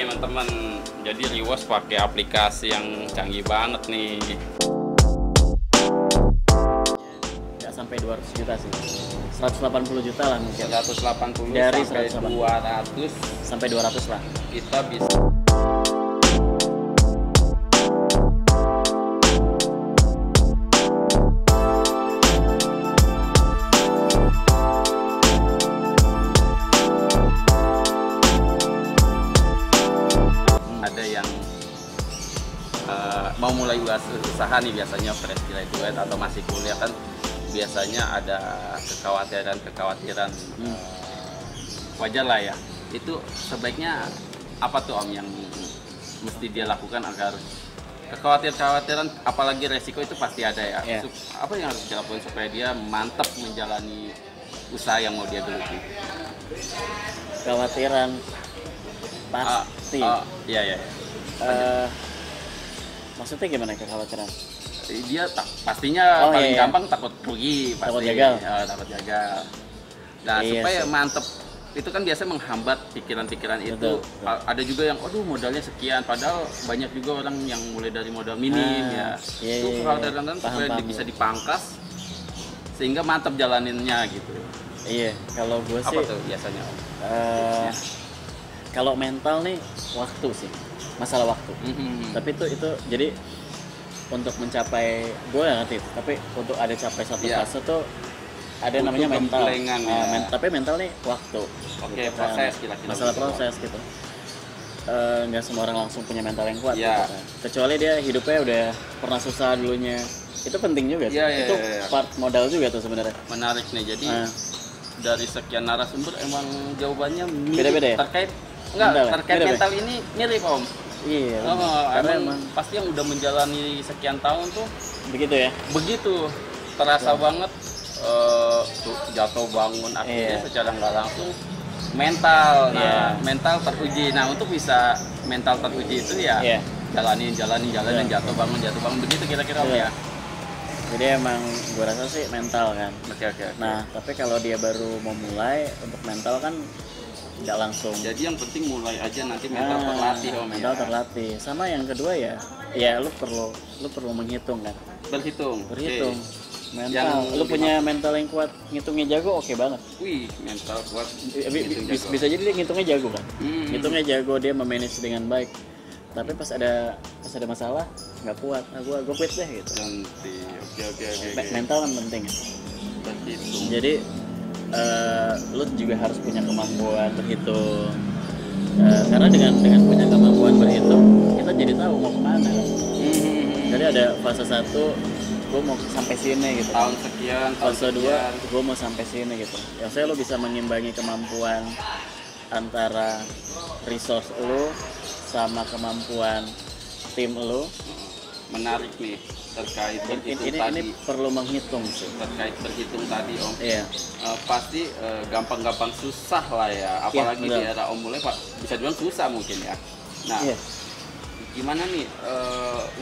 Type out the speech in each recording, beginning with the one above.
teman-teman, jadi Rewards pakai aplikasi yang canggih banget nih. Nggak sampai 200 juta sih, 180 juta lah mungkin. 180 dari sampai 200 sampai 200 lah. kita bisa. Ada yang mau mulai usaha nih, biasanya fresh graduate atau masih kuliah kan biasanya ada kekhawatiran wajar lah ya. Itu sebaiknya apa tuh Om yang mesti dia lakukan agar kekhawatiran apalagi resiko itu pasti ada ya. Yeah. Apa yang harus dilakukan supaya dia mantap menjalani usaha yang mau dia geluti? Kekhawatiran pasti. Iya ya. Maksudnya gimana kekhawatiran? Dia pastinya paling iya. gampang takut rugi, Takut gagal. Takut gagal. Nah, Iya supaya sih. mantep itu kan biasa menghambat pikiran-pikiran itu. Betul. Ada juga yang aduh modalnya sekian, padahal banyak juga orang yang mulai dari modal minim ya. Iya, Itu iya, kekhawatiran iya. supaya Paham, bisa iya. dipangkas sehingga mantap jalaninnya gitu. Iya, kalau gue sih Apa tuh biasanya Om? kalau mental nih waktu sih, masalah waktu. Tapi itu jadi untuk mencapai, gue nggak ngerti, tapi untuk ada capai satu Iya. fase tuh ada Butuh namanya mental. gemplengan, ya. Tapi mental nih waktu. Oke, gitu kan. proses kira-kira Masalah begitu. proses gitu. Nggak semua orang langsung punya mental yang kuat. Iya. Gitu kan. Kecuali dia hidupnya udah pernah susah dulunya. Itu penting juga sih. Iya, iya, Itu iya. part modal juga tuh sebenarnya. Menarik nih. Jadi Nah, dari sekian narasumber emang jawabannya mirip. Beda-beda ya? Terkait Mental ya? terkait Beda-beda. mental ini mirip Om. iya. Emang Karena emang pasti yang udah menjalani sekian tahun tuh begitu ya. begitu terasa banget tuh jatuh bangun akhirnya Iya. secara nggak langsung mental. Nah, Iya. mental teruji. Nah, untuk bisa mental teruji itu ya Iya. jalanin Iya. jatuh bangun begitu kira-kira Om Iya. ya. Jadi emang gue rasa sih mental kan. Oke. Nah, tapi kalau dia baru mau mulai untuk mental kan nggak langsung. Jadi yang penting mulai aja, nanti mental terlatih Om mental ya. terlatih. Sama yang kedua ya lu perlu menghitung kan. Berhitung. Berhitung. Oke. Mental. Yang Lu punya mental yang kuat, ngitungnya jago, oke banget. Wih, mental kuat. Bisa jadi dia ngitungnya jago kan. Ngitungnya jago, dia memanage dengan baik. Tapi pas ada masalah nggak kuat, gue quit deh gitu. Nanti. Oke. Mental kan penting ya. Berhitung. Jadi lu juga harus punya kemampuan berhitung. Karena dengan punya kemampuan berhitung, kita jadi tahu mau kemana kan. Jadi ada fase 1, gue mau sampai sini gitu. Tahun sekian, Fase 2, sekian. gue mau sampai sini gitu. Yang saya lo bisa mengimbangi kemampuan antara resource lo sama kemampuan tim lo. Menarik nih terkait berhitung tadi. Ini perlu menghitung sih. Terkait berhitung tadi Om. Iya. Pasti gampang-gampang susah lah ya. Apalagi Iya, di betul. era Om mulai bisa dibilang susah mungkin ya. Nah, Iya. gimana nih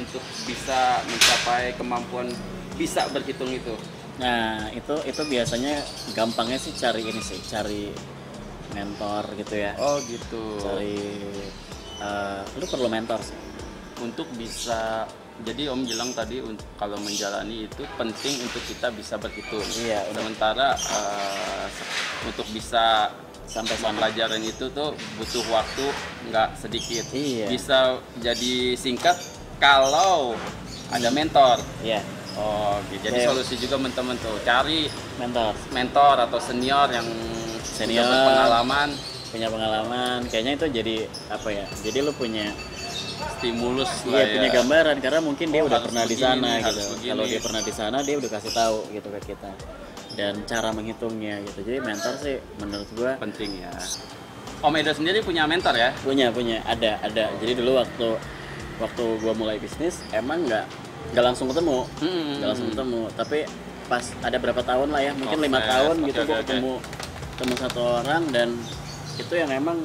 untuk bisa mencapai kemampuan bisa berhitung itu? Nah, itu biasanya gampangnya sih cari mentor gitu ya. Oh gitu. Lu perlu mentor sih. Untuk bisa, jadi Om bilang tadi kalau menjalani itu penting untuk kita bisa berhitung. Iya, Sementara untuk bisa sampai sana. pelajaran itu tuh butuh waktu nggak sedikit. Iya. Bisa jadi singkat kalau ada mentor. Iya, Oh, gitu. Jadi Iya. solusi juga teman-teman tuh cari mentor atau senior yang Senior. sudah berpengalaman, punya pengalaman. Kayaknya itu jadi apa ya? Jadi lu punya stimulus lah ya. punya gambaran karena mungkin dia udah harus pernah di begini, sana harus gitu. begini. Kalau dia pernah di sana dia udah kasih tahu gitu ke kita. Dan cara menghitungnya gitu. Jadi mentor sih menurut gua Penting ya. Om Edo sendiri punya mentor ya? punya ada. Jadi dulu waktu gua mulai bisnis emang nggak langsung ketemu. Nggak langsung ketemu, tapi pas ada berapa tahun lah ya, mungkin 5 tahun gitu Oke. gua ketemu satu orang dan itu yang emang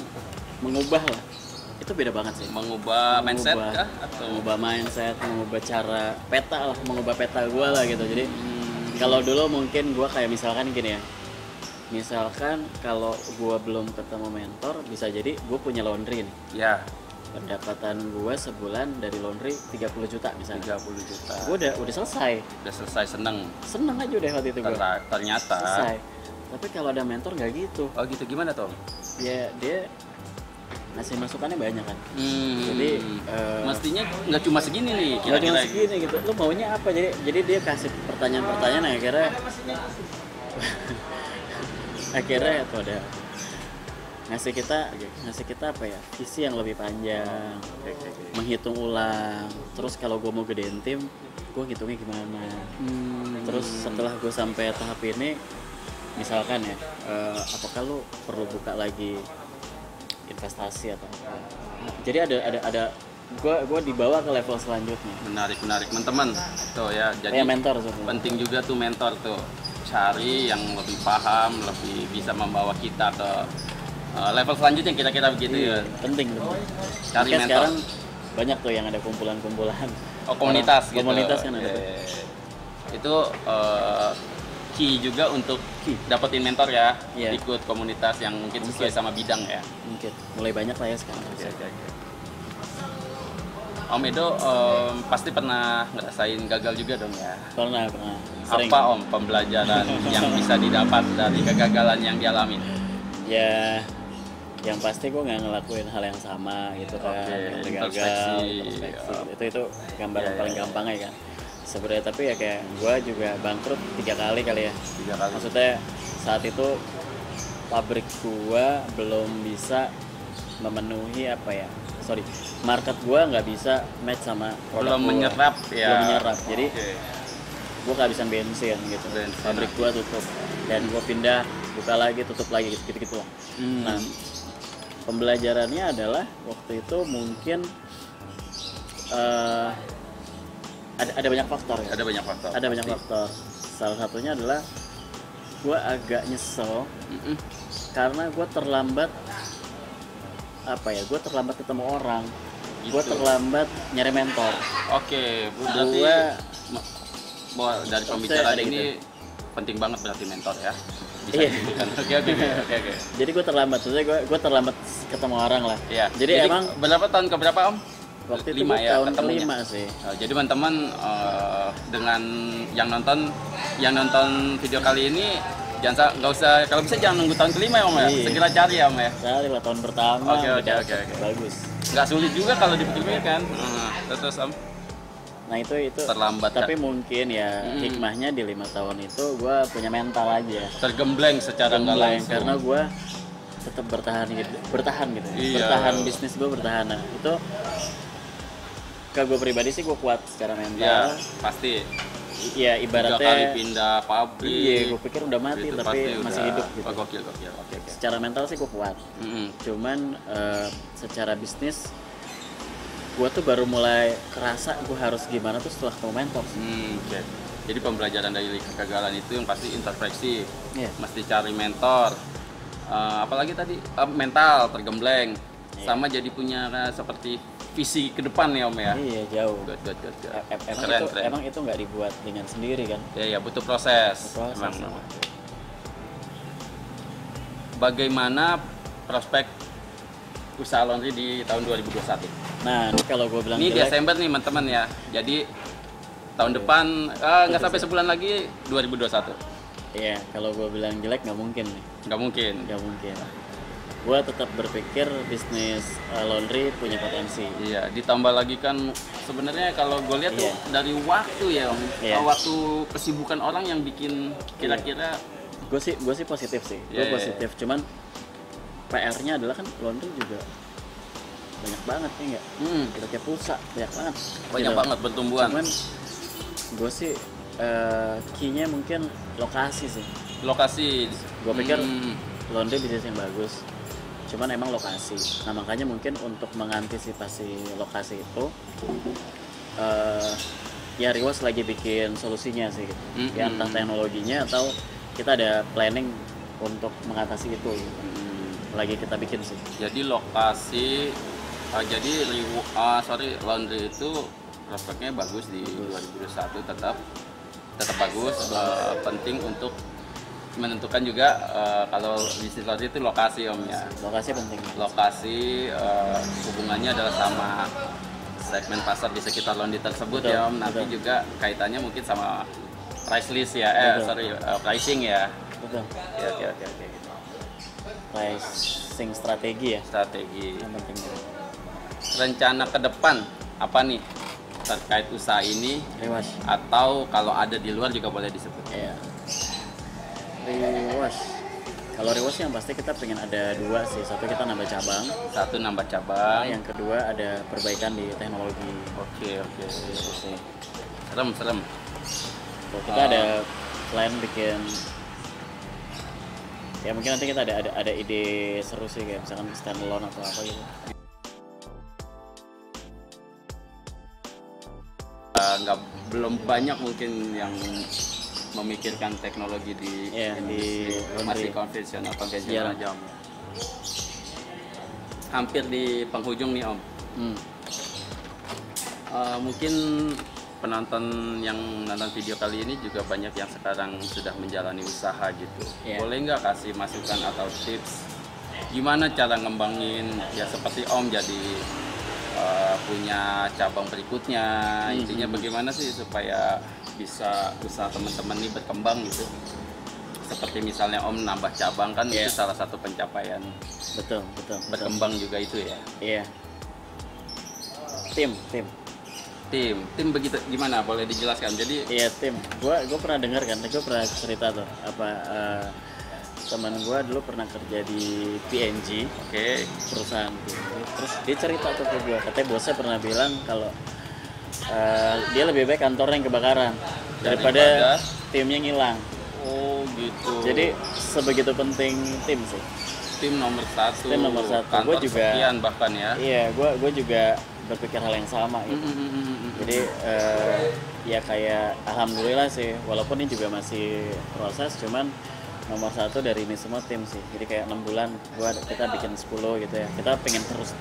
mengubah lah. Itu beda banget sih. Mengubah mindset kah? Atau Mengubah mindset, mengubah cara mengubah peta gue lah gitu. Jadi kalau dulu mungkin gue kayak misalkan gini ya, misalkan kalau gue belum ketemu mentor, bisa jadi gue punya laundry nih. ya pendapatan gue sebulan dari laundry 30 juta misalnya. 30 juta. Gue udah selesai. Udah selesai, seneng. Seneng aja udah waktu itu gue. Ternyata. Selesai. Tapi kalau ada mentor nggak gitu. Oh gitu, gimana Tom? Ya dia ngasih masukannya banyak kan. Jadi mestinya nggak cuma segini nih nggak cuma kira-kira. segini gitu. Lu maunya apa? Jadi dia kasih pertanyaan-pertanyaan akhirnya tuh ada ngasih kita apa ya, visi yang lebih panjang, menghitung ulang. Terus kalau gue mau gedein tim, gue ngitungnya gimana. Terus setelah gue sampai tahap ini, misalkan ya, apakah lu perlu buka lagi investasi atau apa? Jadi ada gue dibawa ke level selanjutnya. Menarik teman-teman tuh ya. Jadi mentor sebenarnya. Penting juga tuh mentor tuh, cari yang lebih paham, lebih bisa membawa kita ke level selanjutnya kira-kira begitu ya. Penting tuh. Cari mentor. Sekarang banyak tuh yang ada kumpulan-kumpulan. Komunitas gitu. Komunitas kan ada. Itu key juga untuk dapetin mentor ya. Iya. Ikut komunitas yang mungkin sesuai sama bidang ya. Mungkin mulai banyak lah ya sekarang. Om Edo pasti pernah ngerasain gagal juga dong ya. Pernah. Sering. Apa Om pembelajaran yang bisa didapat dari kegagalan yang dialami? Ya, yang pasti gue nggak ngelakuin hal yang sama gitu kan. Oke, Yang introspeksi. Itu gambaran paling gampang ya kan. Sebenarnya tapi ya kayak gue juga bangkrut 3 kali ya. 3 kali. Maksudnya saat itu pabrik gue belum bisa memenuhi market gue nggak bisa match sama produk Belum menyerap ya. Belum menyerap. Jadi gue kehabisan bensin gitu. Pabrik gue tutup dan gue pindah, buka lagi, tutup lagi gitu lah. Nah, pembelajarannya adalah waktu itu mungkin ada banyak faktor ya. Ada banyak faktor. Salah satunya adalah gue agak nyesel karena gue terlambat ketemu orang. Gitu. Gue terlambat nyari mentor. Oke, berarti dari pembicaraan ini penting banget berarti mentor ya. Bisa ditunjukkan. Oke. Jadi gue terlambat, maksudnya gue terlambat ketemu orang lah. Iya. Jadi emang berapa tahun ke berapa Om? Waktu itu 5 ya, tahun ketemunya. ke-5 sih. Jadi teman-teman dengan yang nonton video kali ini nggak usah, kalau bisa jangan nunggu tahun ke-5 ya Om ya. Iya. Segera cari ya Om ya. Cari lah tahun pertama. Oke. Bagus. Nggak sulit juga kalau dipikir-pikir kan. Terus Om. Nah itu terlambat. Tapi mungkin ya hikmahnya di 5 tahun itu gue punya mental aja. Tergembleng secara nggak langsung. Karena gue tetap bertahan gitu. Iya. Bertahan, bisnis gue bertahan. Nah, itu ke gue pribadi sih gue kuat secara mental. Iya, pasti. Iya, ibaratnya 3 kali pindah pabrik. Iya, gue pikir udah mati itu tapi masih hidup gitu. Gokil. Oke. Secara mental sih gue kuat. Cuman secara bisnis gue tuh baru mulai kerasa gue harus gimana tuh setelah ketemu mentor. Oke. Jadi pembelajaran dari kegagalan itu yang pasti introspeksi. Iya. Mesti cari mentor. Apalagi tadi mental tergembleng. Iya. Sama jadi punya seperti visi ke depan ya Om ya. Iya, jauh. Good. Keren. Emang itu nggak dibuat dengan sendiri kan? Ya butuh proses. Emang. Bagaimana prospek usaha laundry di tahun 2021? Nah, ini kalau gue bilang ini jelek, Desember nih teman-teman ya. Jadi tahun depan nggak sampai sebulan lagi 2021. Iya, kalau gue bilang jelek nggak mungkin nih. Nggak mungkin. Gue tetap berpikir bisnis laundry punya potensi. Iya, ditambah lagi kan sebenarnya kalau gue lihat tuh dari waktu ya Om. Iya. Waktu kesibukan orang yang bikin kira-kira. Gue sih positif sih. Gue positif. Cuman PR-nya adalah kan laundry juga banyak banget ya nggak? Kita kayak pulsa banyak banget. Banyak banget pertumbuhan. Cuman gue sih key-nya mungkin lokasi sih. Lokasi. Gue pikir laundry bisnis yang bagus. Cuman emang lokasi. Nah makanya mungkin untuk mengantisipasi lokasi itu, ya Riwas lagi bikin solusinya sih. Ya entah teknologinya atau kita ada planning untuk mengatasi itu. Lagi kita bikin sih. Jadi lokasi, laundry itu prospeknya bagus di 2021 tetap bagus. Penting untuk menentukan juga kalau bisnis logistik itu lokasi Om ya. Lokasi penting. Lokasi hubungannya adalah sama segmen pasar di sekitar Londi tersebut. Betul, ya Om. Nanti betul. juga kaitannya mungkin sama price list ya, pricing ya. Betul. Oke. Pricing strategi ya, Strategi. yang penting. Rencana ke depan apa nih terkait usaha ini, Rewas. atau kalau ada di luar juga boleh disebut. Iya. Rewas. Kalau rewas yang pasti kita pengen ada 2 sih. Satu, kita nambah cabang. Satu, nambah cabang. Yang kedua, ada perbaikan di teknologi. Oke. Gitu sih. Serem. Kalau kita ada plan bikin, ya mungkin nanti kita ada ide seru sih, kayak misalkan standalone atau apa gitu. Belum banyak mungkin yang memikirkan teknologi di Iya, industri di masih laundry. konvensional Iya. aja Om. Hampir di penghujung nih Om. Mungkin penonton yang nonton video kali ini juga banyak yang sekarang sudah menjalani usaha gitu. Iya. Boleh nggak kasih masukan atau tips gimana cara ngembangin ya seperti Om jadi punya cabang berikutnya, intinya bagaimana sih supaya bisa usaha teman-teman ini berkembang gitu. Seperti misalnya Om nambah cabang kan itu salah satu pencapaian Betul. berkembang juga itu ya. Iya. Tim. Tim begitu gimana, boleh dijelaskan? Jadi Iya, tim. Gua pernah dengar kan, gue pernah cerita tuh apa teman gue dulu pernah kerja di PNG, perusahaan PNG. Terus dia cerita tuh ke gue, katanya bosnya pernah bilang kalau dia lebih baik kantornya yang kebakaran daripada timnya ngilang. Oh gitu. Jadi sebegitu penting tim sih. Tim nomor satu. Kantor Gue juga. sekian bahkan ya. Iya, gue juga berpikir hal yang sama gitu. Jadi ya kayak alhamdulillah sih, walaupun ini juga masih proses, cuman nomor 1 dari ini semua tim sih. Jadi kayak 6 bulan kita bikin 10 gitu ya. Kita pengen terus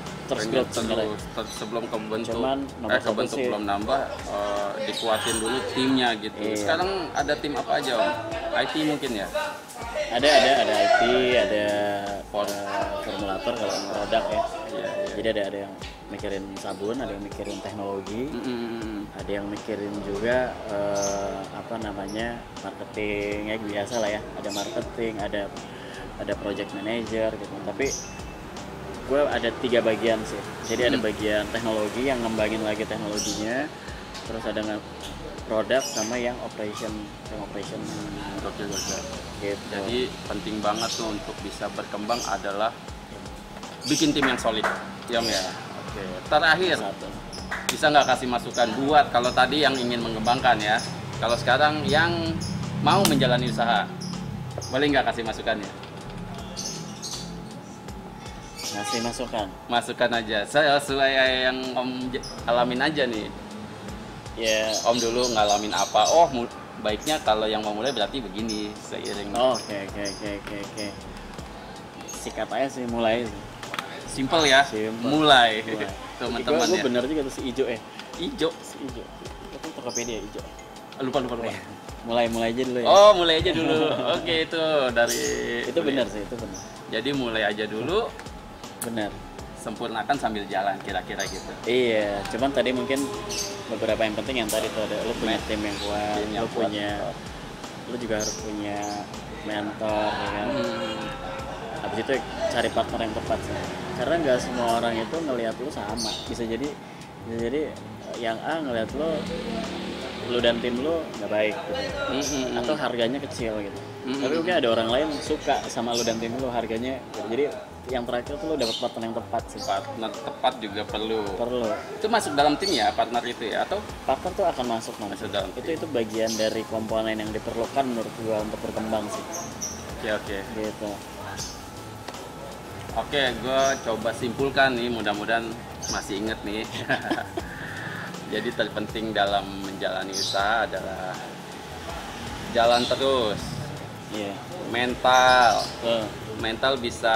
growth sebenarnya. Sebelum kebentuk, Cuman nomor satu kebentuk sih, belum nambah, dikuatin dulu timnya gitu. Iya. Sekarang ada tim apa aja Om? IT mungkin ya? ada IT, ada formulator kalau produk ya. Iya. Jadi ada yang mikirin sabun, ada yang mikirin teknologi, ada yang mikirin juga marketing ya, biasa lah ya. Ada marketing, ada project manager gitu. Tapi gue ada 3 bagian sih. Jadi ada bagian teknologi yang ngembangin lagi teknologinya, terus ada produk sama yang operation Oke. gitu. Jadi penting banget tuh untuk bisa berkembang adalah bikin tim yang solid, ya Om ya. Oke. Terakhir, Satu. bisa nggak kasih masukan buat kalau tadi yang ingin mengembangkan ya, kalau sekarang yang mau menjalani usaha, boleh nggak kasih masukannya? Ngasih Masukan aja, saya sesuai yang Om alamin aja nih. ya. Om dulu ngalamin apa? Baiknya kalau yang mau mulai berarti begini seiring. Oke. Sikat aja sih, mulai sih. Simple ya. Mulai. Teman-teman Gue ya. bener juga tuh si Ijo Ijo. Itu Tokopedia Ijo. Lupa. Mulai aja dulu ya. Oh, mulai aja dulu. Oke, itu dari. Itu benar sih, itu benar. Jadi mulai aja dulu, Benar. sempurnakan sambil jalan kira-kira gitu. Iya, cuman tadi mungkin beberapa yang penting yang tadi tuh ada lu punya tim yang kuat, Tim yang kuat. lu juga harus punya mentor ya kan. Habis itu cari partner yang tepat sih. Karena nggak semua orang itu ngelihat lu sama. Bisa jadi yang A ngelihat lu dan tim lu nggak baik gitu. Atau harganya kecil gitu. Tapi mungkin ada orang lain suka sama lu dan tim lu, harganya gitu. Jadi yang terakhir tuh lu dapat partner yang tepat sih. Partner tepat juga perlu. Perlu. Itu masuk dalam tim ya, partner itu ya, atau Partner tuh akan masuk nanti. Masuk dalam Itu bagian dari komponen yang diperlukan menurut gua untuk berkembang sih. oke. Gitu. Oke, gue coba simpulkan nih, mudah-mudahan masih inget nih. Jadi terpenting dalam menjalani usaha adalah jalan terus, Iya. mental. Tuh. Mental bisa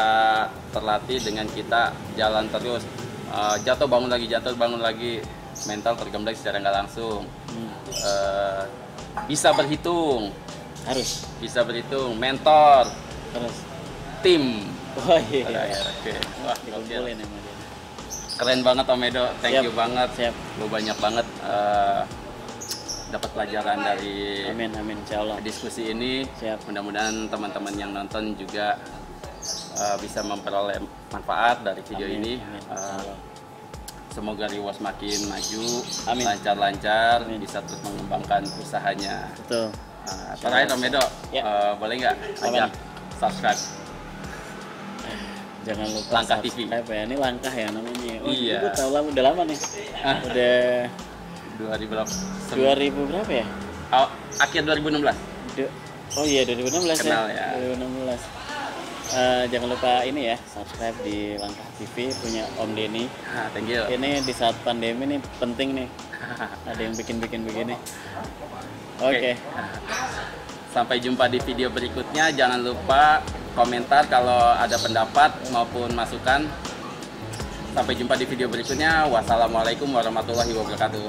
terlatih dengan kita jalan terus. Jatuh bangun lagi, mental tergemblang secara nggak langsung. Bisa berhitung, Harus. bisa berhitung, mentor, Terus. tim. Oh iya. Oke. Wah, gokil. Dikumpulin sama dia. Keren banget Om Edo, thank Siap. you banget. Siap. Lu banyak banget dapat pelajaran dari Amin, insya Allah. diskusi ini. Siap. Mudah-mudahan teman-teman yang nonton juga bisa memperoleh manfaat dari video Amin, ini. amin, insya Allah. Semoga Rewards makin maju, Amin. lancar-lancar, Amin. bisa terus mengembangkan usahanya. Betul. Terakhir Om Edo, Ya. boleh nggak Apa ajak nih? subscribe? Jangan lupa Langkah TV. subscribe ya. Ini langkah ya namanya. Oh, Iya. Gue tahu lama, udah lama nih. Ah. Udah 2000 berapa? 2000 berapa ya? Akhir 2016. Oh iya 2016 Kenal ya. ya. 2016. Jangan lupa ini ya, subscribe di Langkah TV punya Om Denny. Thank you. Ini di saat pandemi nih penting nih. Ada yang bikin begini. Oke. Sampai jumpa di video berikutnya. Jangan lupa komentar kalau ada pendapat maupun masukan. Sampai jumpa di video berikutnya. Wassalamualaikum warahmatullahi wabarakatuh.